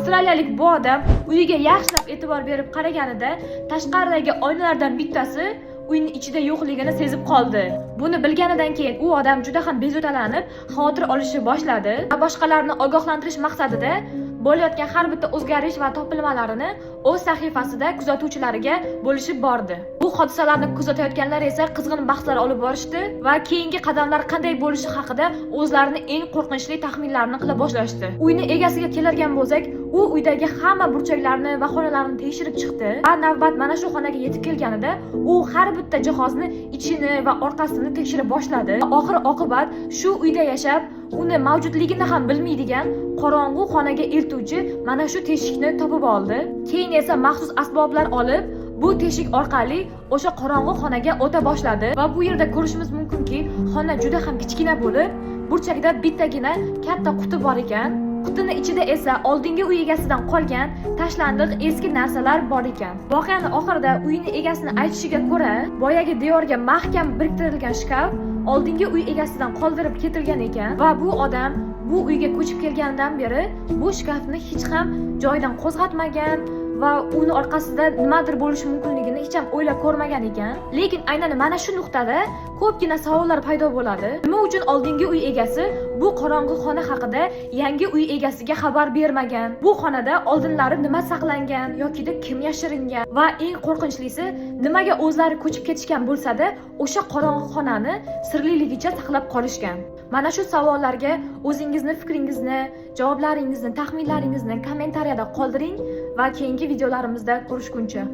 Avstraliyalik bu odam uyiga yaxshilab e'tibor berib qaraganida tashqaridagi oynalardan bittasi uyning ichida yo'qligini sezib qoldi. Buni bilganidan keyin u odam juda ham bezovtalanib, xavotir olishni boshladi va boshqalarni ogohlantirish maqsadida bo'layotgan har bitta o'zgarish va topilmalarini o'z sahifasida kuzatuvchilariga bo'lishib bordi. Bu hodisalarni kuzatayotganlar esa qizg'in bahslar olib borishdi va keyingi qadamlar qanday bo'lishi haqida o'zlarining eng qo'rqinchli taxminlarini qila boshlashdi. Uyni egasiga keladigan bo'lsak, u uydagi hamma burchaklarni va xonalarni tekshirib chiqdi va navbat mana shu xonaga yetib kelganida u har bitta jihozni ichini va orqasini tekshirib boshladi. Oxir oqibat shu uyda yashab, uni mavjudligini ham bilmaydigan qorong'u xonaga eltuvchi mana shu teshikni topib oldi. Keyin esa maxsus asboblar olib, bu teshik orqali o'sha qorong'u xonaga o'ta boshladi va bu yerda ko'rishimiz mumkinki, xona juda ham kichkina bo'lib, burchakda bittagina katta quti bor ekan. Qutini ichida esa oldingi uy egasidan qolgan tashlandiq eski narsalar bor ekan. Voqeaning oxirida uyning egasini aytishiga ko'ra, boyagi devorga mahkam biriktirilgan shkaf oldingi uy egasidan qoldirib ketilgan ekan va bu odam bu uyga ko'chib kelganidan beri bu shkafni hech ham joyidan qo'zg'atmagan va uni orqasida nimadir bo'lishi mumkinligini hech ham o'ylab ko'rmagan ekan. Lekin aynan mana shu nuqtada ko'pgina savollar paydo bo'ladi. Nima uchun oldingi uy egasi bu qorong'u xona haqida yangi uy egasiga xabar bermagan? Bu xonada oldinlari nima saqlangan yoki kim yashiringan va eng qo'rqinchlisi, nimaga o'zlari ko'chib ketishgan bo'lsa-da, o'sha qorong'u xonani sirliligicha saqlab qolishgan? Mana shu savollarga o'zingizni fikringizni, javoblaringizni, taxminlaringizni kommentariyada qoldiring va keyingi videolarimizda ko'rishguncha